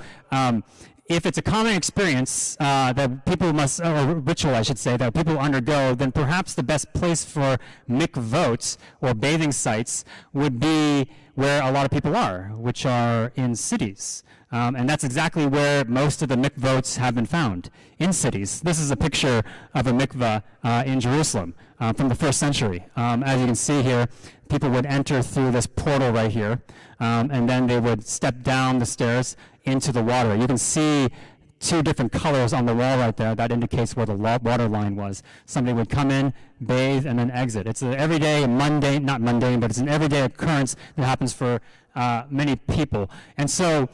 if it's a common experience that people must, or ritual I should say, that people undergo, then perhaps the best place for mikvot, or bathing sites, would be where a lot of people are, which are in cities. And that's exactly where most of the mikvots have been found, in cities. This is a picture of a mikveh in Jerusalem from the 1st century. As you can see here, people would enter through this portal right here, and then they would step down the stairs into the water. You can see 2 different colors on the wall right there. That indicates where the water line was. Somebody would come in, bathe, and then exit. It's an everyday, mundane, not mundane, but it's an everyday occurrence that happens for many people. And so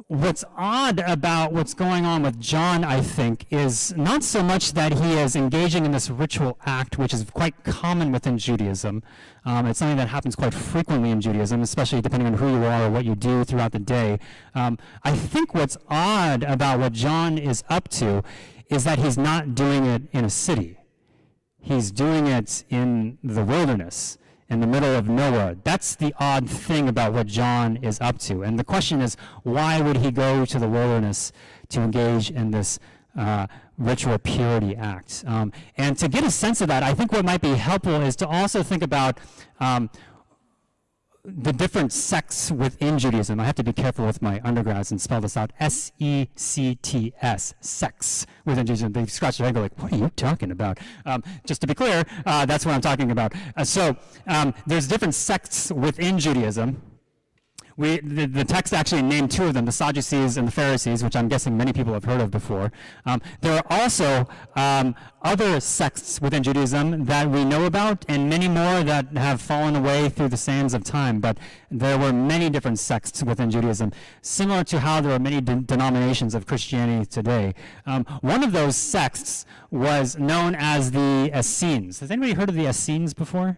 what's odd about what's going on with John, I think, is not so much that he is engaging in this ritual act, which is quite common within Judaism. It's something that happens quite frequently in Judaism, especially depending on who you are or what you do throughout the day. I think what's odd about what John is up to is that he's not doing it in a city. He's doing it in the wilderness, in the middle of nowhere. That's the odd thing about what John is up to. And the question is, why would he go to the wilderness to engage in this ritual purity act? And to get a sense of that, I think what might be helpful is to also think about the different sects within Judaism. I have to be careful with my undergrads and spell this out. S-E-C-T-S, sects within Judaism. They scratch their head and go like, what are you talking about? Just to be clear, that's what I'm talking about. So there's different sects within Judaism. The text actually named two of them, the Sadducees and the Pharisees, which I'm guessing many people have heard of before. There are also other sects within Judaism that we know about, and many more that have fallen away through the sands of time. But there were many different sects within Judaism, similar to how there are many denominations of Christianity today. One of those sects was known as the Essenes. Has anybody heard of the Essenes before?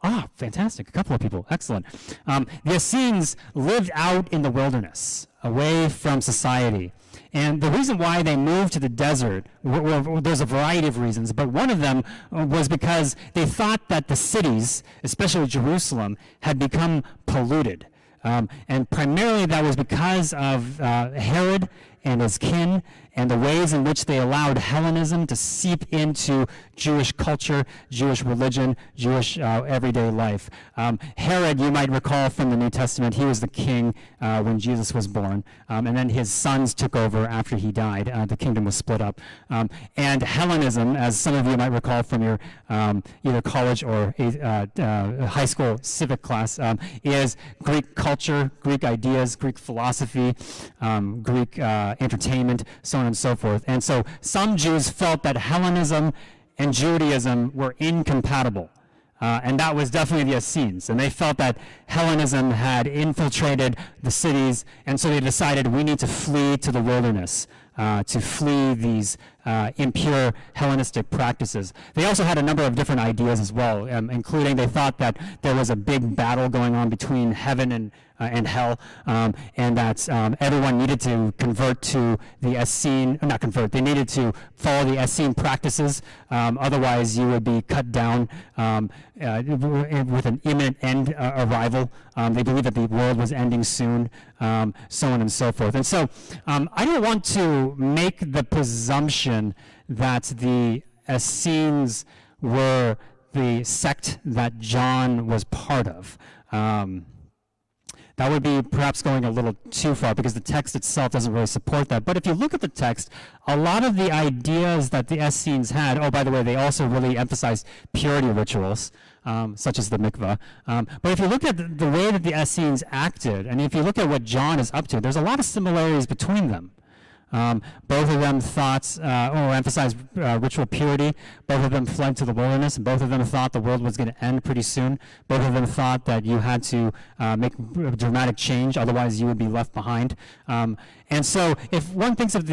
Ah, fantastic. A couple of people. Excellent. The Essenes lived out in the wilderness, away from society. And the reason why they moved to the desert, well, there's a variety of reasons, but one of them was because they thought that the cities, especially Jerusalem, had become polluted. And primarily that was because of Herod and his kin and the ways in which they allowed Hellenism to seep into Jewish culture, Jewish religion, Jewish everyday life. Herod, you might recall from the New Testament, he was the king when Jesus was born, and then his sons took over after he died. The kingdom was split up. And Hellenism, as some of you might recall from your either college or high school civic class, is Greek culture, Greek ideas, Greek philosophy, Greek entertainment, so on and so forth. And so some Jews felt that Hellenism and Judaism were incompatible. And that was definitely the Essenes. And they felt that Hellenism had infiltrated the cities, and so they decided we need to flee to the wilderness, to flee these impure Hellenistic practices. They also had a number of different ideas as well, including they thought that there was a big battle going on between heaven and hell, and that everyone needed to convert to the Essene, not convert, they needed to follow the Essene practices, otherwise you would be cut down with an imminent end arrival. They believed that the world was ending soon, so on and so forth. And so I don't want to make the presumption that the Essenes were the sect that John was part of. That would be perhaps going a little too far because the text itself doesn't really support that. But if you look at the text, a lot of the ideas that the Essenes had, oh, by the way, they also really emphasized purity rituals, such as the mikvah. But if you look at the way that the Essenes acted, and if you look at what John is up to, there's a lot of similarities between them. Both of them thought or emphasized ritual purity. Both of them fled to the wilderness, and both of them thought the world was going to end pretty soon. Both of them thought that you had to make a dramatic change, otherwise you would be left behind. And so if one thinks of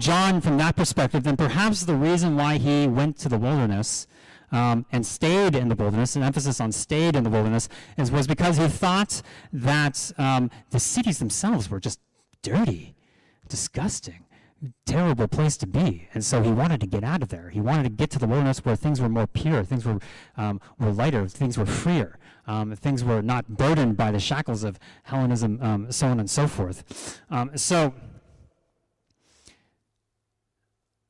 John from that perspective, then perhaps the reason why he went to the wilderness and stayed in the wilderness, an emphasis on stayed in the wilderness, was because he thought that the cities themselves were just dirty, disgusting, terrible place to be. And so he wanted to get out of there. He wanted to get to the wilderness where things were more pure, things were lighter, things were freer, things were not burdened by the shackles of Hellenism, so on and so forth. So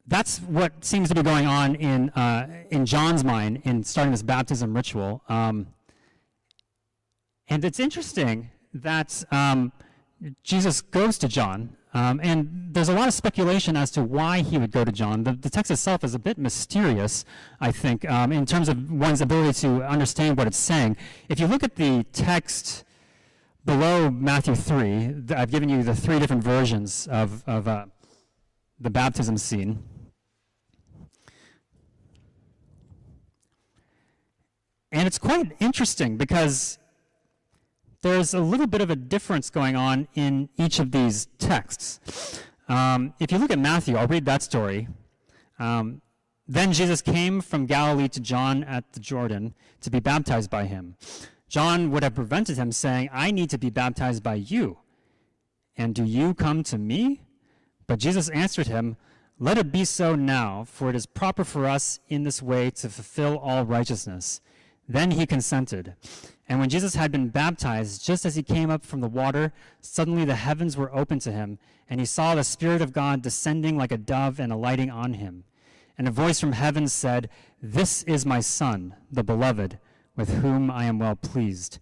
that's what seems to be going on in John's mind in starting this baptism ritual. And it's interesting that Jesus goes to John, and there's a lot of speculation as to why he would go to John. The text itself is a bit mysterious, I think, in terms of one's ability to understand what it's saying. If you look at the text below Matthew 3, I've given you the three different versions of the baptism scene. And it's quite interesting because there's a little bit of a difference going on in each of these texts. If you look at Matthew, I'll read that story. Then Jesus came from Galilee to John at the Jordan to be baptized by him. John would have prevented him, saying, I need to be baptized by you, and do you come to me? But Jesus answered him, let it be so now, for it is proper for us in this way to fulfill all righteousness. Then he consented. And when Jesus had been baptized, just as he came up from the water, suddenly the heavens were opened to him, and he saw the Spirit of God descending like a dove and alighting on him. And a voice from heaven said, this is my Son, the Beloved, with whom I am well pleased.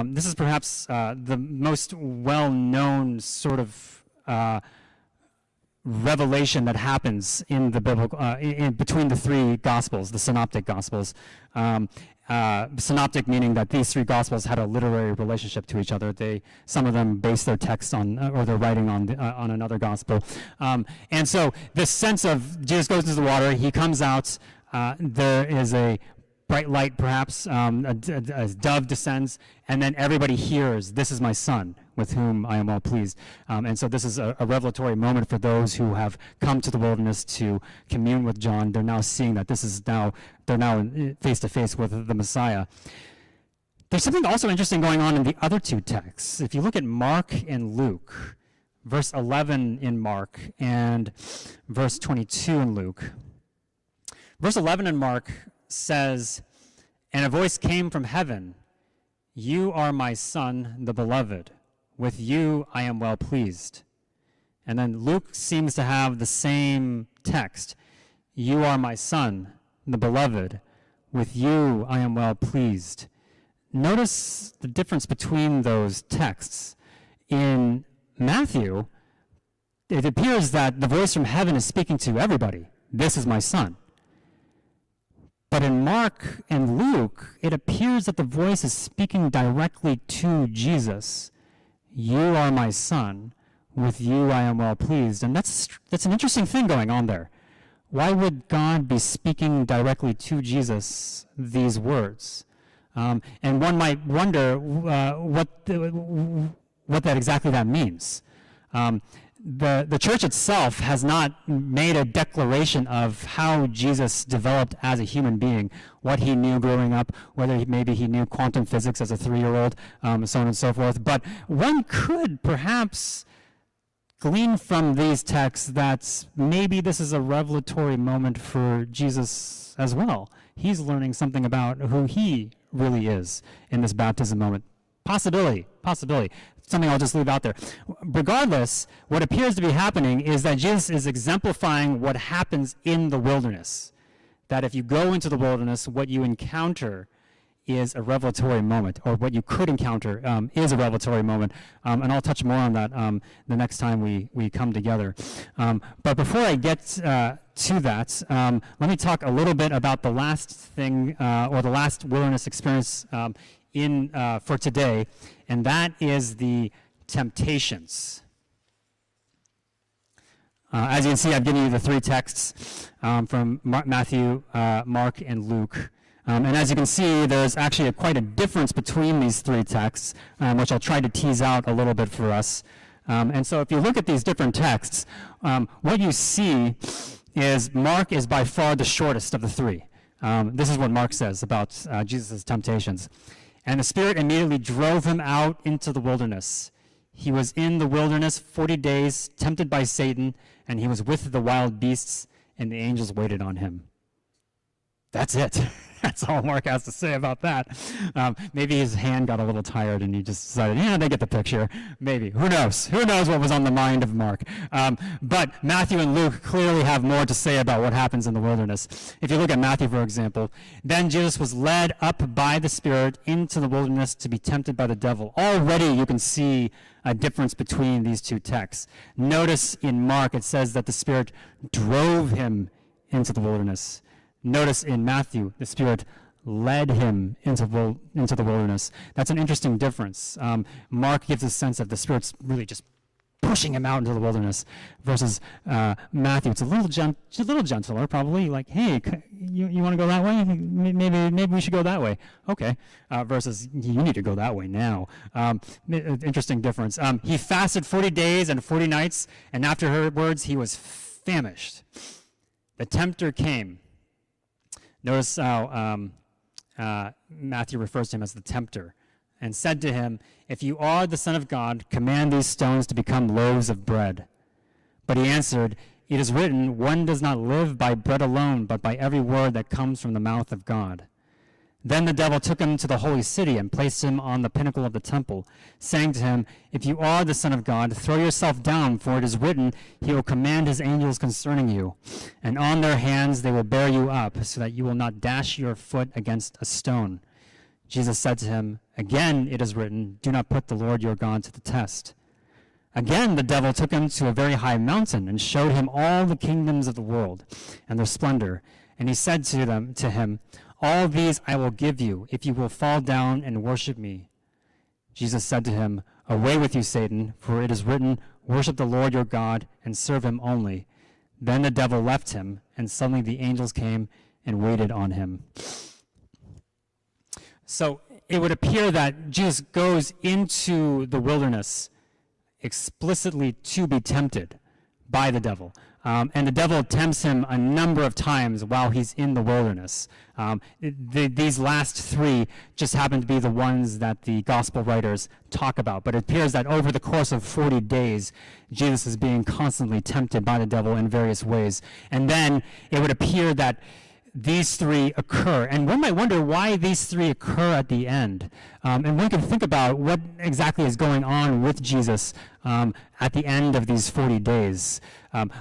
This is perhaps the most well-known sort of revelation that happens in the biblical, in between the three Gospels, the Synoptic Gospels. Synoptic meaning that these three Gospels had a literary relationship to each other. Some of them base their text on, or their writing on another Gospel. And so this sense of Jesus goes into the water, he comes out, there is a bright light perhaps, a dove descends, and then everybody hears, "This is my son, with whom I am well pleased." And so this is a revelatory moment for those who have come to the wilderness to commune with John. They're now seeing that they're now face to face with the Messiah. There's something also interesting going on in the other two texts. If you look at Mark and Luke, verse 11 in Mark and verse 22 in Luke. Verse 11 in Mark says, "And a voice came from heaven, 'You are my son, the beloved. With you I am well pleased.'" And then Luke seems to have the same text, "You are my son, the beloved. With you I am well pleased." Notice the difference between those texts. In Matthew, it appears that the voice from heaven is speaking to everybody. "This is my son." But in Mark and Luke, it appears that the voice is speaking directly to Jesus. "You are my son, with you I am well pleased." And that's an interesting thing going on there. Why would God be speaking directly to Jesus these words? And one might wonder what that exactly means. The church itself has not made a declaration of how Jesus developed as a human being, what he knew growing up, whether maybe he knew quantum physics as a 3-year-old, so on and so forth. But one could perhaps glean from these texts that maybe this is a revelatory moment for Jesus as well. He's learning something about who he really is in this baptism moment. Possibility. Something I'll just leave out there. Regardless, what appears to be happening is that Jesus is exemplifying what happens in the wilderness. That if you go into the wilderness, what you encounter is a revelatory moment, or what you could encounter is a revelatory moment. And I'll touch more on that the next time we come together. But before I get to that, let me talk a little bit about the last thing, or the last wilderness experience for today, and that is the temptations. As you can see, I've given you the three texts from Matthew, Mark, and Luke. And as you can see, there's actually quite a difference between these three texts, which I'll try to tease out a little bit for us. And so if you look at these different texts, what you see is Mark is by far the shortest of the three. This is what Mark says about Jesus' temptations. "And the Spirit immediately drove him out into the wilderness. He was in the wilderness 40 days, tempted by Satan, and he was with the wild beasts, and the angels waited on him." That's it. That's all Mark has to say about that. Maybe his hand got a little tired and he just decided, they get the picture. Maybe. Who knows? Who knows what was on the mind of Mark? But Matthew and Luke clearly have more to say about what happens in the wilderness. If you look at Matthew, for example, "Then Jesus was led up by the Spirit into the wilderness to be tempted by the devil." Already you can see a difference between these two texts. Notice in Mark it says that the Spirit drove him into the wilderness. Notice in Matthew, the Spirit led him into the wilderness. That's an interesting difference. Mark gives a sense that the Spirit's really just pushing him out into the wilderness, versus Matthew, it's a little gentler, probably, like, "Hey, you want to go that way? Maybe we should go that way." Okay. Versus, "You need to go that way now." Interesting difference. He fasted 40 days and 40 nights, and afterwards he was famished. The tempter came. Notice how Matthew refers to him as the tempter, and said to him, "If you are the Son of God, command these stones to become loaves of bread." But he answered, "It is written, one does not live by bread alone, but by every word that comes from the mouth of God." Then the devil took him to the holy city and placed him on the pinnacle of the temple, saying to him, "If you are the Son of God, throw yourself down, for it is written, he will command his angels concerning you, and on their hands they will bear you up, so that you will not dash your foot against a stone." Jesus said to him, "Again it is written, 'Do not put the Lord your God to the test.'" Again the devil took him to a very high mountain and showed him all the kingdoms of the world and their splendor. And he said to him, "All these I will give you if you will fall down and worship me." Jesus said to him, "Away with you, Satan, for it is written, 'Worship the Lord your God and serve him only.'" Then the devil left him, and suddenly the angels came and waited on him. So it would appear that Jesus goes into the wilderness explicitly to be tempted by the devil. And the devil tempts him a number of times while he's in the wilderness. These last three just happen to be the ones that the gospel writers talk about. But it appears that over the course of 40 days, Jesus is being constantly tempted by the devil in various ways. And then it would appear that these three occur. And one might wonder why these three occur at the end. And one can think about what exactly is going on with Jesus at the end of these 40 days.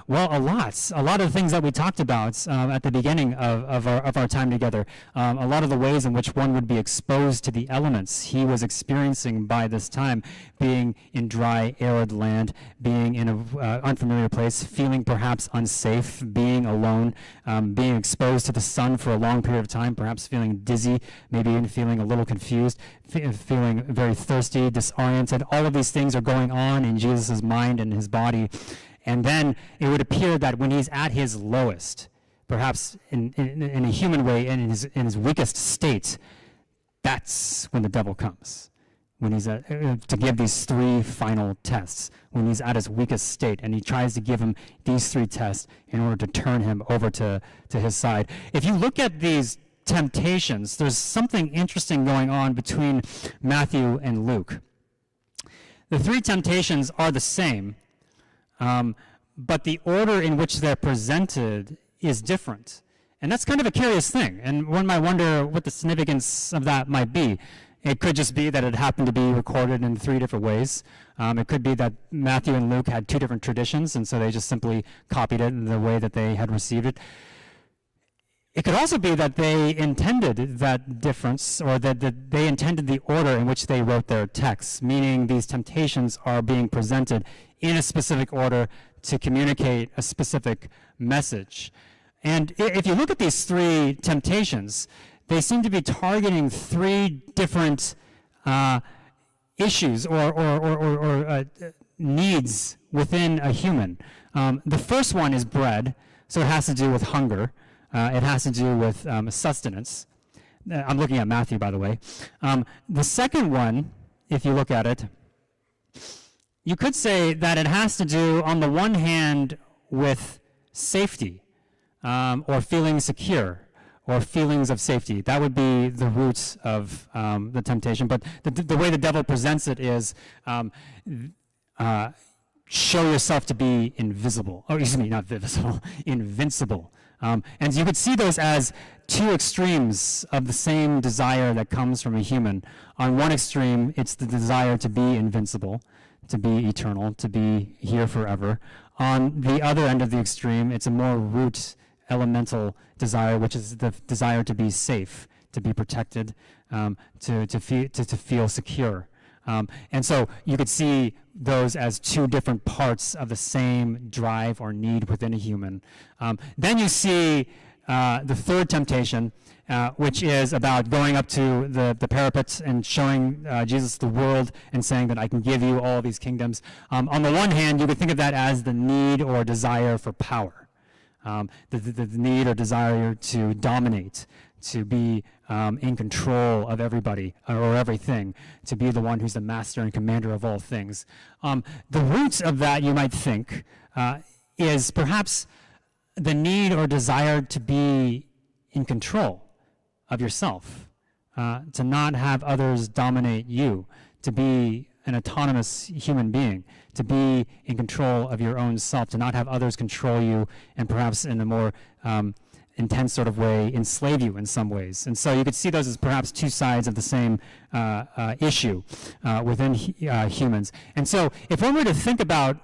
Well, a lot of the things that we talked about at the beginning of our time together, a lot of the ways in which one would be exposed to the elements he was experiencing by this time, being in dry, arid land, being in an unfamiliar place, feeling perhaps unsafe, being alone, being exposed to the sun for a long period of time, perhaps feeling dizzy, maybe even feeling a little confused, feeling very thirsty, disoriented. All of these things are going on in Jesus' mind and his body. And then it would appear that when he's at his lowest, perhaps in a human way, in his weakest state, that's when the devil comes. When he's to give these three final tests, when he's at his weakest state, and he tries to give him these three tests in order to turn him over to his side. If you look at these temptations, there's something interesting going on between Matthew and Luke. The three temptations are the same, but the order in which they're presented is different. And that's kind of a curious thing, and one might wonder what the significance of that might be. It could just be that it happened to be recorded in three different ways. It could be that Matthew and Luke had two different traditions, and so they just simply copied it in the way that they had received it. It could also be that they intended that difference, or that they intended the order in which they wrote their texts, meaning these temptations are being presented in a specific order to communicate a specific message. And if you look at these three temptations, they seem to be targeting three different issues or needs within a human. The first one is bread, so it has to do with hunger. It has to do with sustenance. I'm looking at Matthew, by the way. The second one, if you look at it, you could say that it has to do, on the one hand, with safety, or feeling secure, or feelings of safety. That would be the roots of the temptation. But the way the devil presents it is, show yourself to be invisible. Oh, excuse me, not visible, invincible. And you could see those as two extremes of the same desire that comes from a human. On one extreme, it's the desire to be invincible, to be eternal, to be here forever. On the other end of the extreme, it's a more root, elemental desire, which is the desire to be safe, to be protected, to feel secure. And so you could see those as two different parts of the same drive or need within a human. Then you see the third temptation, which is about going up to the parapet and showing Jesus the world and saying that I can give you all these kingdoms. On the one hand, you could think of that as the need or desire for power, the need or desire to dominate, to be in control of everybody or everything, to be the one who's the master and commander of all things. The roots of that, you might think, is perhaps the need or desire to be in control of yourself, to not have others dominate you, to be an autonomous human being, to be in control of your own self, to not have others control you, and perhaps in a more intense sort of way enslave you in some ways. And so you could see those as perhaps two sides of the same issue within humans. And so if one were to think about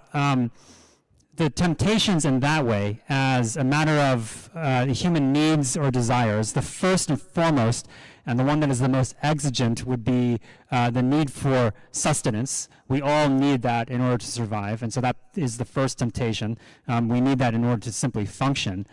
the temptations in that way as a matter of human needs or desires, the first and foremost, and the one that is the most exigent, would be the need for sustenance. We all need that in order to survive, and so that is the first temptation. We need that in order to simply function.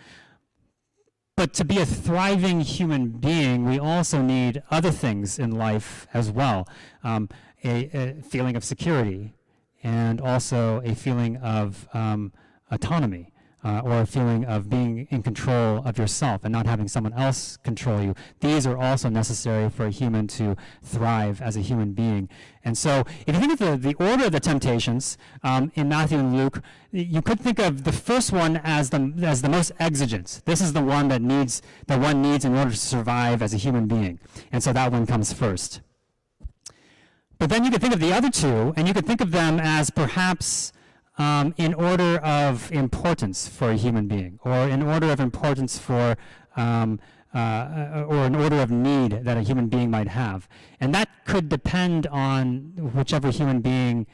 But to be a thriving human being, we also need other things in life as well. A feeling of security, and also a feeling of autonomy, or a feeling of being in control of yourself and not having someone else control you. These are also necessary for a human to thrive as a human being. And so if you think of the order of the temptations in Matthew and Luke, you could think of the first one as the most exigent. This is the one that one needs in order to survive as a human being. And so that one comes first. But then you could think of the other two, and you could think of them as perhaps in order of importance for a human being, or in order of importance for, or an order of need that a human being might have. And that could depend on whichever human being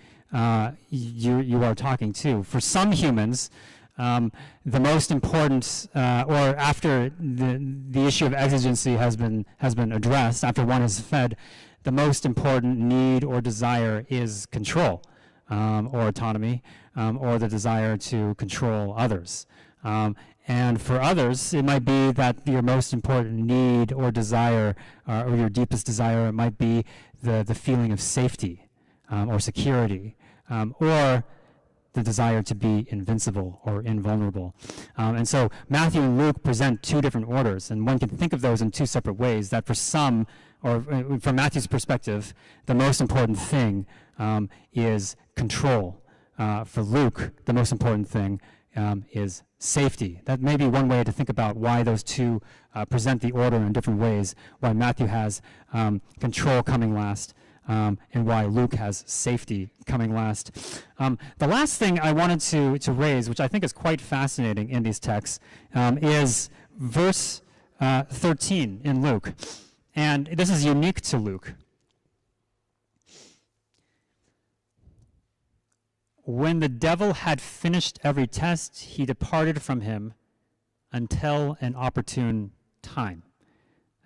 you are talking to. For some humans, the most important, or after the issue of exigency has been addressed, after one is fed, the most important need or desire is control, or autonomy, or the desire to control others. And for others, it might be that your most important need or desire, or your deepest desire, might be the feeling of safety, or security, or the desire to be invincible or invulnerable. And so Matthew and Luke present two different orders, and one can think of those in two separate ways, that for some, or from Matthew's perspective, the most important thing is control. For Luke, the most important thing is safety. That may be one way to think about why those two present the order in different ways, why Matthew has control coming last, and why Luke has safety coming last. The last thing I wanted to raise, which I think is quite fascinating in these texts, is verse 13 in Luke. And this is unique to Luke. When the devil had finished every test, he departed from him until an opportune time.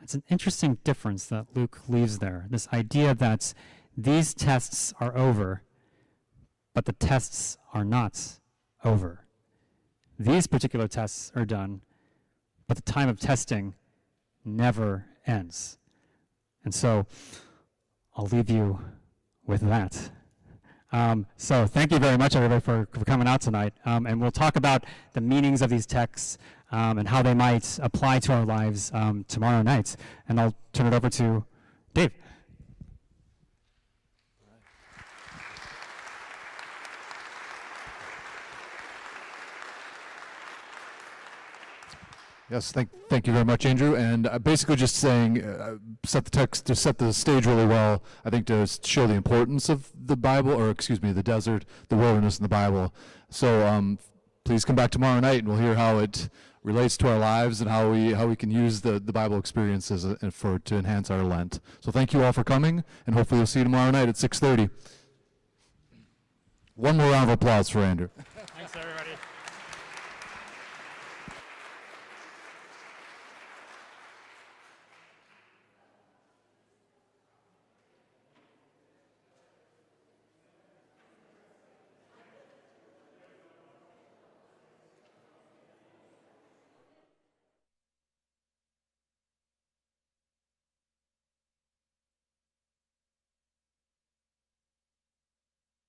It's an interesting difference that Luke leaves there. This idea that these tests are over, but the tests are not over. These particular tests are done, but the time of testing never ends. And so I'll leave you with that. So thank you very much, everybody, for coming out tonight. And we'll talk about the meanings of these texts and how they might apply to our lives tomorrow night. And I'll turn it over to Dave. Yes, thank you very much, Andrew. And basically just saying, set the text to set the stage really well, I think, to show the importance of the Bible, or excuse me, the desert, the wilderness in the Bible. So please come back tomorrow night and we'll hear how it relates to our lives and how we can use the Bible experiences to enhance our Lent. So thank you all for coming, and hopefully we'll see you tomorrow night at 6:30. One more round of applause for Andrew.